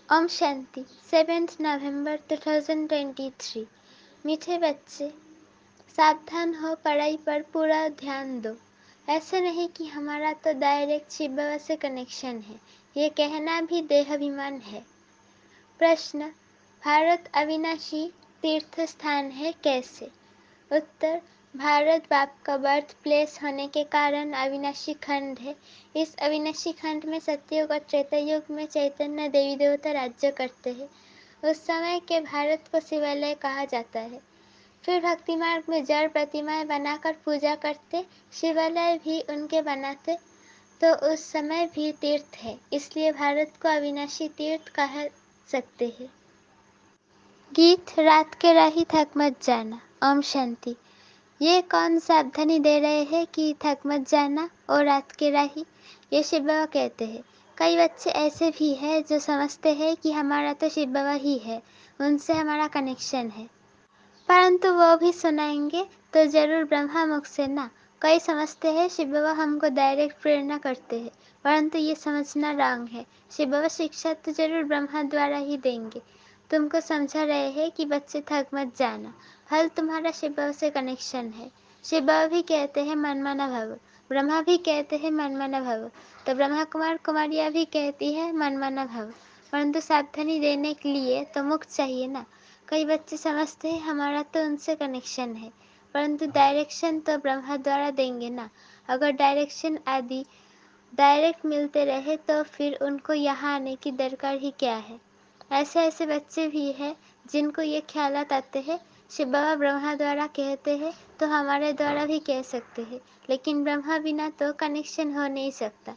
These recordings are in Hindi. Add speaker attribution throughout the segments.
Speaker 1: ओम शांति 7 नवंबर 2023। मीठे बच्चे, सावधान हो, पढ़ाई पर पूरा ध्यान दो। ऐसा नहीं कि हमारा तो डायरेक्ट शिव बाबा से कनेक्शन है, ये कहना भी देहाभिमान है। प्रश्न, भारत अविनाशी तीर्थ स्थान है कैसे? उत्तर, भारत बाप का बर्थ प्लेस होने के कारण अविनाशी खंड है। इस अविनाशी खंड में सत्ययुग और त्रेता युग में चैतन्य देवी देवता राज्य करते हैं। उस समय के भारत को शिवालय कहा जाता है। फिर भक्ति मार्ग में जड़ प्रतिमाएं बनाकर पूजा करते, शिवालय भी उनके बनाते, तो उस समय भी तीर्थ है, इसलिए भारत को अविनाशी तीर्थ कह सकते हैं। गीत रात के राही थक मत जाना। ओम शांति। ये कौन सावधानी दे रहे हैं कि थक मत जाना और रात के राही? ये शिव बाबा कहते हैं। कई बच्चे ऐसे भी हैं जो समझते हैं कि हमारा तो शिव बाबा ही है, उनसे हमारा कनेक्शन है, परंतु वो भी सुनाएंगे तो जरूर ब्रह्मा मुख से ना। कई समझते हैं शिव बाबा हमको डायरेक्ट प्रेरणा करते हैं, परंतु ये समझना रॉन्ग है। शिव बाबा शिक्षा तो जरूर ब्रह्मा द्वारा ही देंगे। तुमको समझा रहे हैं कि बच्चे थक मत जाना, फल तुम्हारा शिव बाबा से कनेक्शन है। शिव बाबा भी कहते हैं मनमाना भव, ब्रह्मा भी कहते हैं मनमाना भव, तो ब्रह्मा कुमार कुमारियाँ भी कहती है मनमाना भव, परंतु सावधानी देने के लिए तो मुख चाहिए ना। कई बच्चे समझते हैं हमारा तो उनसे कनेक्शन है, परंतु डायरेक्शन तो ब्रह्मा द्वारा देंगे ना। अगर डायरेक्शन आदि डायरेक्ट मिलते रहे तो फिर उनको यहाँ आने की दरकार ही क्या है। ऐसे ऐसे बच्चे भी हैं जिनको ये ख्यालात आते हैं शिव बाबा ब्रह्मा द्वारा कहते हैं तो हमारे द्वारा भी कह सकते हैं, लेकिन ब्रह्मा बिना तो कनेक्शन हो नहीं सकता।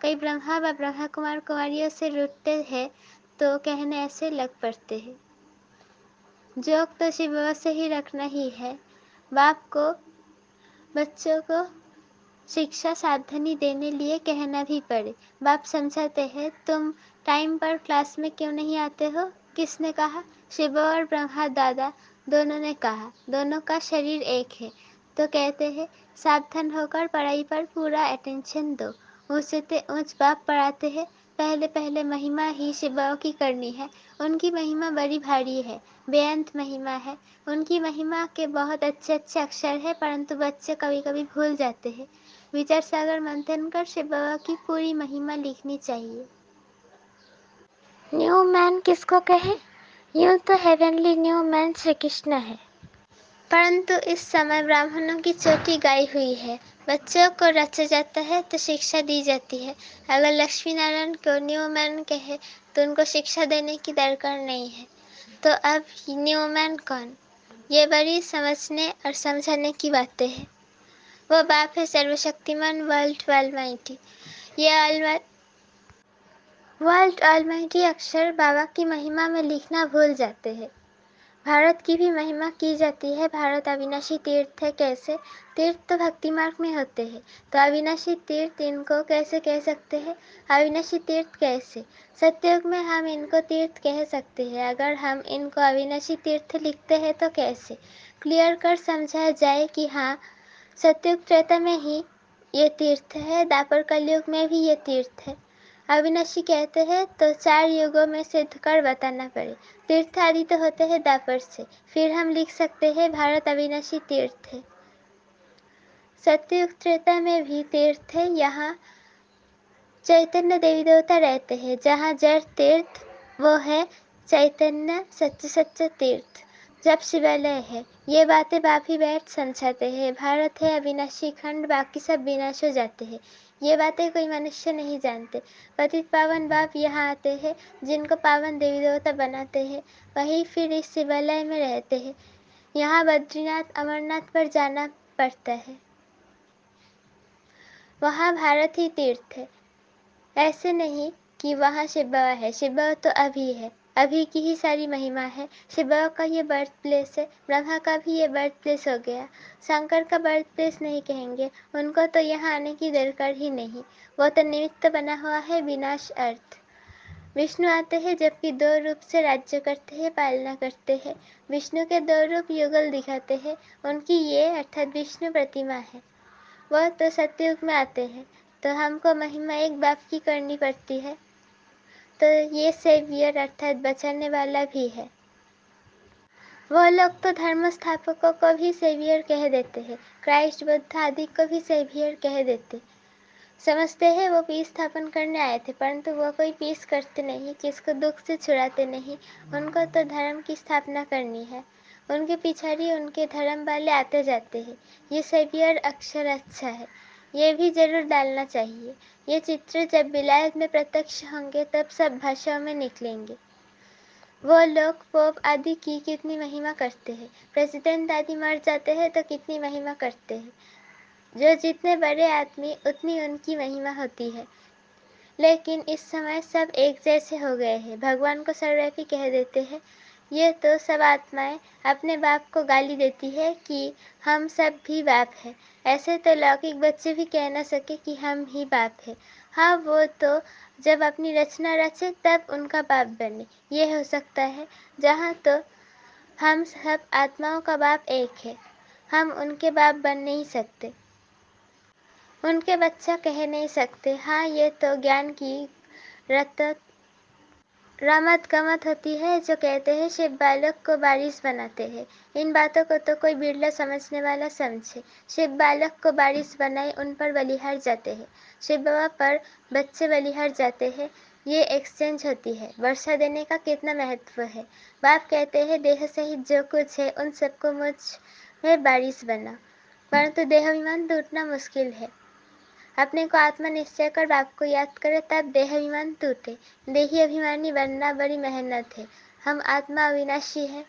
Speaker 1: कई ब्रह्मा व ब्रह्मा कुमार कुमारियों से रुठते हैं तो कहने ऐसे लग पड़ते हैं। जोक तो शिव बाबा से ही रखना ही है। बाप को बच्चों को शिक्षा सावधानी देने लिए कहना भी पड़े। बाप समझाते हैं तुम टाइम पर क्लास में क्यों नहीं आते हो? किसने कहा? शिव और ब्रह्मा दादा दोनों ने कहा। दोनों का शरीर एक है, तो कहते हैं सावधान होकर पढ़ाई पर पूरा अटेंशन दो। ऊंचते ऊंच बाप पढ़ाते हैं, पहले पहले महिमा ही शिव बाबा की करनी है। उनकी महिमा बड़ी भारी है, बेअंत महिमा है। उनकी महिमा के बहुत अच्छे अच्छे अक्षर है, परंतु बच्चे कभी कभी भूल जाते हैं। विचार सागर मंथन कर शिव बाबा की पूरी महिमा लिखनी चाहिए। न्यू मैन किसको कहे? यूं तो heavenly new man Shri Krishna है, परंतु इस समय ब्राह्मणों की चोटी गाई हुई है। बच्चों को रचा जाता है तो शिक्षा दी जाती है। अगर लक्ष्मी नारायण को न्यू मैन कहे तो उनको शिक्षा देने की दरकार नहीं है, तो अब न्यू मैन कौन? ये बड़ी समझने और समझाने की बातें हैं। वो बाप है सर्वशक्तिमान, वर्ल्ड ऑलमाइटी। ये वर्ल्ड ऑलमाइटी अक्षर बाबा की महिमा में लिखना भूल जाते हैं। भारत की भी महिमा की जाती है। भारत अविनाशी तीर्थ है कैसे? तीर्थ तो भक्ति मार्ग में होते हैं, तो अविनाशी तीर्थ इनको कैसे कह सकते हैं? अविनाशी तीर्थ कैसे? सतयुग में हम इनको तीर्थ कह सकते हैं, अगर हम इनको अविनाशी तीर्थ लिखते हैं तो कैसे? क्लियर कर समझाया जाए कि हाँ, सतयुग त्रेता में ही ये तीर्थ है, द्वापर कलयुग में भी ये तीर्थ है। अविनाशी कहते हैं तो 4 युगों में सिद्ध कर बताना पड़े। तीर्थ आदि तो होते हैं द्वापर से, फिर हम लिख सकते हैं भारत अविनाशी तीर्थ है। सतयुग त्रेता में भी तीर्थ है, यहाँ चैतन्य देवी देवता रहते हैं। जहाँ जड़ तीर्थ वो है चैतन्य सच्चा तीर्थ, जब शिवालय है। ये बातें बाप ही बैठ समझाते हैं। भारत है अविनाशी खंड, बाकी सब विनाश हो जाते हैं। ये बातें कोई मनुष्य नहीं जानते। पतित पावन बाप यहाँ आते हैं, जिनको पावन देवी देवता बनाते हैं, वही फिर इस शिवालय में रहते हैं। यहाँ बद्रीनाथ अमरनाथ पर जाना पड़ता है, वहाँ भारत ही तीर्थ है। ऐसे नहीं कि वहाँ शिव बाबा है। शिव बाबा तो अभी है, अभी की ही सारी महिमा है। शिव बाबा का ये बर्थ प्लेस है, ब्रह्मा का भी ये बर्थ प्लेस हो गया। शंकर का बर्थ प्लेस नहीं कहेंगे, उनको तो यहाँ आने की दरकार ही नहीं। वो तो निमित्त बना हुआ है विनाश अर्थ। विष्णु आते हैं जबकि 2 रूप से राज्य करते हैं, पालना करते हैं। विष्णु के 2 रूप युगल दिखाते हैं, उनकी ये अर्थात विष्णु प्रतिमा है। वह तो सतयुग में आते हैं, तो हमको महिमा एक बाप की करनी पड़ती है। तो ये सेवियर अर्थात बचाने वाला भी है। वो लोग तो धर्म स्थापकों को भी सेवियर कह देते हैं, क्राइस्ट, बुद्ध आदि को भी सेवियर कह देते। समझते हैं वो पीस स्थापन करने आए थे, परंतु वो कोई पीस करते नहीं, किसको दुख से छुड़ाते नहीं। उनको तो धर्म की स्थापना करनी है। उनके पिछाड़ी उनके धर्म वाले आते जाते हैं। ये सेवियर अक्षर अच्छा है, ये भी जरूर डालना चाहिए। ये चित्र जब विलायत में प्रत्यक्ष होंगे तब सब भाषाओं में निकलेंगे। वो लोग पोप आदि की कितनी महिमा करते हैं, प्रेसिडेंट आदि मर जाते हैं तो कितनी महिमा करते हैं। जो जितने बड़े आदमी उतनी उनकी महिमा होती है। लेकिन इस समय सब एक जैसे हो गए हैं, भगवान को सर्वव्यापी कह देते हैं। ये तो सब आत्माएं अपने बाप को गाली देती है कि हम सब भी बाप है। ऐसे तो लौकिक बच्चे भी कह न सके कि हम ही बाप है। हाँ, वो तो जब अपनी रचना रचे तब उनका बाप बने, ये हो सकता है। जहाँ तो हम सब आत्माओं का बाप एक है, हम उनके बाप बन नहीं सकते, उनके बच्चा कह नहीं सकते। हाँ, ये तो ज्ञान की रत रमत गमत होती है जो कहते हैं शिव बालक को बारिश बनाते हैं। इन बातों को तो कोई बिरला समझने वाला समझे। शिव बालक को बारिश बनाए उन पर बलिहार जाते हैं, शिव बाबा पर बच्चे बलिहार जाते हैं। ये एक्सचेंज होती है। वर्षा देने का कितना महत्व है। बाप कहते हैं देह सहित जो कुछ है उन सबको मुझ में बारिश बना, परंतु देहाभिमान टूटना मुश्किल है। अपने को आत्मा निश्चय कर बाप को याद करे तब देहाभिमान टूटे। देही अभिमानी बनना बड़ी मेहनत है। हम आत्मा अविनाशी है,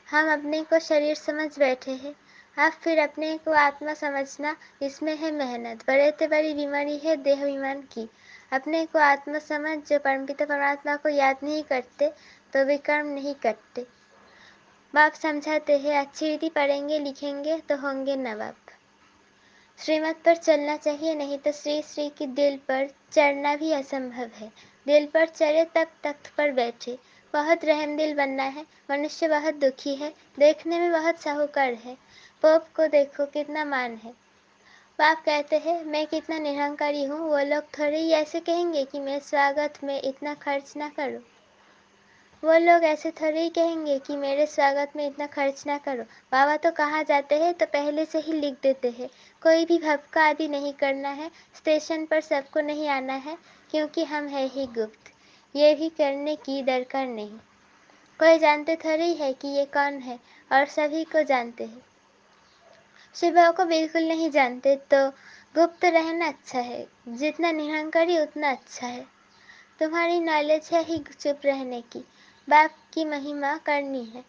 Speaker 1: हम अपने को शरीर समझ बैठे हैं। अब फिर अपने को आत्मा समझना, इसमें है मेहनत। बड़े से बड़ी बीमारी है देहाभिमान की। अपने को आत्मा समझ जो परमपिता परमात्मा को याद नहीं करते तो विकर्म नहीं करते। बाप समझाते हैं अच्छी रीति पढ़ेंगे लिखेंगे तो होंगे नवाब। श्रीमत पर चलना चाहिए, नहीं तो श्री श्री की दिल पर चढ़ना भी असंभव है। दिल पर चढ़े तब तख्त पर बैठे। बहुत रहमदिल बनना है। मनुष्य बहुत दुखी है, देखने में बहुत साहूकार है। पोप को देखो कितना मान है। बाप कहते हैं मैं कितना निरहंकारी हूँ। वो लोग थोड़े ही ऐसे कहेंगे कि मैं स्वागत में इतना खर्च ना करूँ। वो लोग ऐसे थोड़े ही कहेंगे कि मेरे स्वागत में इतना खर्च ना करो। बाबा तो कहाँ जाते हैं तो पहले से ही लिख देते हैं, कोई भी भपका आदि नहीं करना है, स्टेशन पर सबको नहीं आना है, क्योंकि हम है ही गुप्त। ये भी करने की दरकार नहीं। कोई जानते थोड़े ही है कि ये कौन है, और सभी को जानते हैं। शिव बाबा को बिल्कुल नहीं जानते तो गुप्त रहना अच्छा है। जितना निरंकारी उतना अच्छा है। तुम्हारी नॉलेज है ही चुप रहने की। बाप की महिमा करनी है।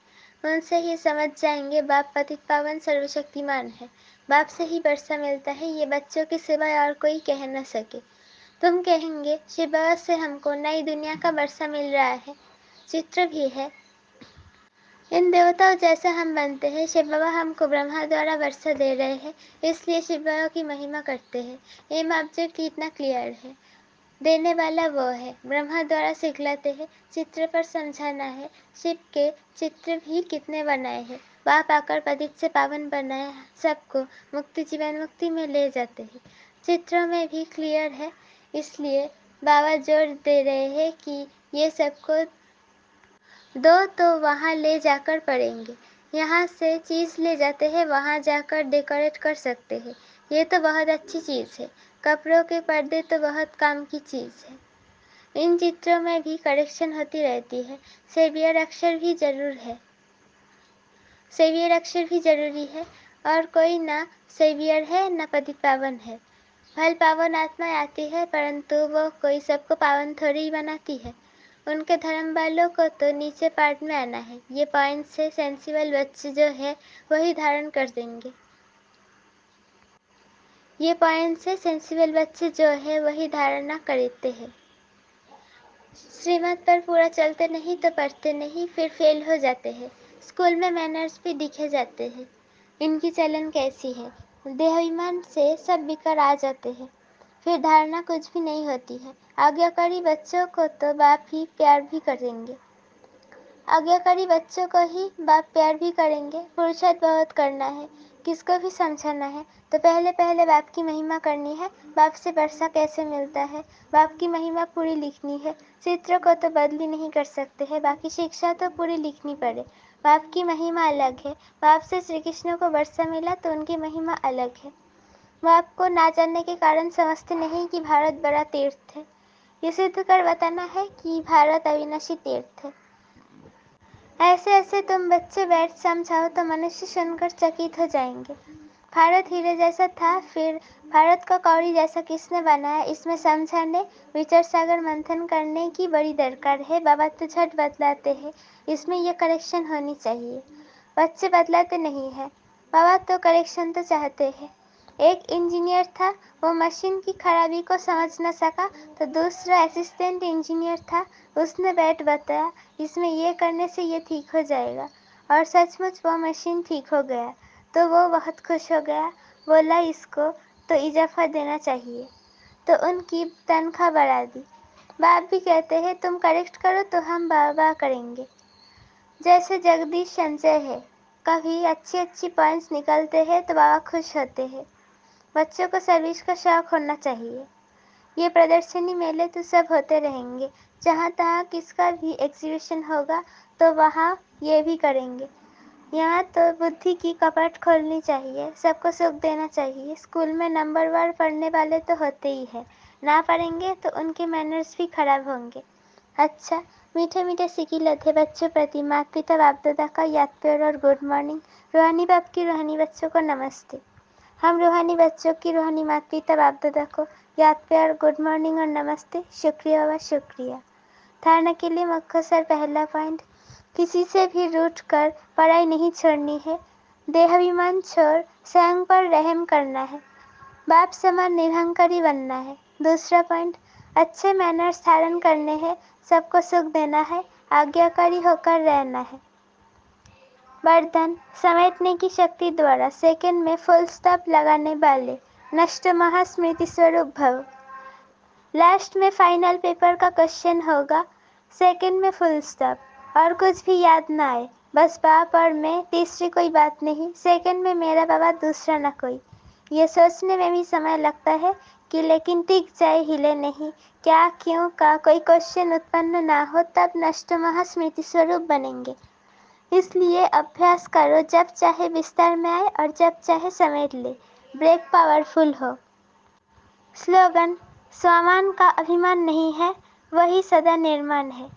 Speaker 1: उनसे ही समझ जाएंगे बाप पतित पावन सर्वशक्तिमान है। बाप से ही वर्षा मिलता है, ये बच्चों की सिवाय और कोई कह न सके। तुम कहेंगे शिव बाबा से हमको नई दुनिया का वर्षा मिल रहा है। चित्र भी है। इन देवताओं जैसा हम बनते हैं। शिव बाबा हमको ब्रह्मा द्वारा वर्षा दे रहे हैं, इसलिए शिव बाबा की महिमा करते हैं। एम ऑब्जेक्ट कितना क्लियर है। देने वाला वो है, ब्रह्मा द्वारा सिखलाते हैं, चित्र पर समझाना है। शिव के चित्र भी कितने बनाए हैं। बाप आकर पतित से पावन बनाए सबको मुक्ति जीवन मुक्ति में ले जाते हैं। चित्रों में भी क्लियर है, इसलिए बाबा जोर दे रहे हैं कि ये सबको दो तो वहाँ ले जाकर पढ़ेंगे। यहाँ से चीज़ ले जाते हैं, वहाँ जाकर डेकोरेट कर सकते हैं। ये तो बहुत अच्छी चीज़ है। कपड़ों के पर्दे तो बहुत काम की चीज़ है। इन चित्रों में भी करेक्शन होती रहती है। सेवियर अक्षर भी जरूर है। सेवियर अक्षर भी जरूरी है, और कोई ना सेवियर है न पतित पावन है। भल पावन आत्मा आती है, परंतु वो कोई सबको पावन थोड़ी ही बनाती है। उनके धर्म वालों को तो नीचे पार्ट में आना है। ये पॉइंट से सेंसिबल बच्चे जो है वही धारण कर देंगे। ये पॉइंट से सेंसिबल बच्चे जो है वही धारणा करते हैं। श्रीमत पर पूरा चलते नहीं तो पढ़ते नहीं, फिर फेल हो जाते हैं। स्कूल में मैनर्स भी दिखे जाते हैं। इनकी चलन कैसी है। देहाभिमान से सब बिकर आ जाते हैं, फिर धारणा कुछ भी नहीं होती है। आज्ञाकारी बच्चों को तो बाप ही प्यार भी करेंगे। आज्ञाकारी बच्चों को ही बाप प्यार भी करेंगे। पुरुषार्थ बहुत करना है, किसको भी समझाना है, तो पहले पहले बाप की महिमा करनी है। बाप से वर्षा कैसे मिलता है, बाप की महिमा पूरी लिखनी है। चित्र को तो बदली नहीं कर सकते हैं, बाकी शिक्षा तो पूरी लिखनी पड़े। बाप की महिमा अलग है। बाप से श्री कृष्ण को वर्षा मिला तो उनकी महिमा अलग है। बाप को ना जानने के कारण समझते नहीं कि भारत बड़ा तीर्थ है। ये सिद्ध कर बताना है कि भारत अविनाशी तीर्थ है। ऐसे ऐसे तुम बच्चे बैठ समझाओ तो मनुष्य सुनकर चकित हो जाएंगे। भारत हीरे जैसा था, फिर भारत को कौड़ी जैसा किसने बनाया, इसमें समझाने, विचार सागर मंथन करने की बड़ी दरकार है। बाबा तो झट बतलाते हैं, इसमें यह करेक्शन होनी चाहिए। बच्चे बतलाते नहीं है, बाबा तो करेक्शन तो चाहते हैं। एक इंजीनियर था, वो मशीन की खराबी को समझ न सका, तो दूसरा असिस्टेंट इंजीनियर था, उसने बैठ बताया, इसमें ये करने से ये ठीक हो जाएगा। और सचमुच वो मशीन ठीक हो गया, तो वो बहुत खुश हो गया। बोला इसको तो इजाफा देना चाहिए, तो उनकी तनख्वाह बढ़ा दी। बाप भी कहते हैं तुम करेक्ट करो तो हम बाबा करेंगे। जैसे जगदीश संजय है, कभी अच्छी अच्छी पॉइंट्स निकलते हैं तो बाबा खुश होते हैं। बच्चों को सर्विस का शौक होना चाहिए। ये प्रदर्शनी मेले तो सब होते रहेंगे, जहाँ तहाँ किसका भी एग्जीबिशन होगा तो वहाँ ये भी करेंगे। यहाँ तो बुद्धि की कपाट खोलनी चाहिए, सबको सुख देना चाहिए। स्कूल में नंबरवार पढ़ने वाले तो होते ही हैं, ना पढ़ेंगे तो उनके मैनर्स भी खराब होंगे। अच्छा, मीठे मीठे सिकिल थे बच्चों प्रति माता पिता बाप दादा का याद प्यार और गुड मॉर्निंग। रूहानी बाप की रूहानी बच्चों को नमस्ते। हम रूहानी बच्चों की रूहानी माता पिता बाप दादा को याद प्यार गुड मॉर्निंग और नमस्ते। शुक्रिया व शुक्रिया। धारणा के लिए मुख्तसर पहला पॉइंट, किसी से भी रूठ कर पढ़ाई नहीं छोड़नी है। देहाभिमान छोड़ स्वयं पर रहम करना है। बाप समान निरहंकारी बनना है। दूसरा पॉइंट, अच्छे मैनर्स धारण करने हैं, सबको सुख देना है, आज्ञाकारी होकर रहना है। वरदान, समेटने की शक्ति द्वारा सेकंड में फुल स्टॉप लगाने वाले नष्ट महास्मृति स्वरूप भव। लास्ट में फाइनल पेपर का क्वेश्चन होगा, सेकंड में फुल स्टॉप और कुछ भी याद ना आए, बस बाप और मैं, तीसरी कोई बात नहीं, सेकंड में मेरा बाबा दूसरा ना कोई। ये सोचने में भी समय लगता है कि लेकिन टिक जाए, हिले नहीं, क्या क्यों का कोई क्वेश्चन उत्पन्न ना हो, तब नष्ट महास्मृति स्वरूप बनेंगे। इसलिए अभ्यास करो, जब चाहे विस्तार में आए और जब चाहे समेट ले, ब्रेक पावरफुल हो। स्लोगन, स्वामान का अभिमान नहीं है, वही सदा निर्माण है।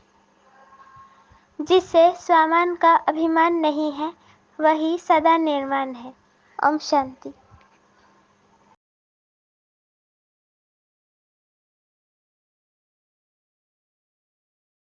Speaker 1: जिसे स्वामान का अभिमान नहीं है, वही सदा निर्माण है। ओम शांति।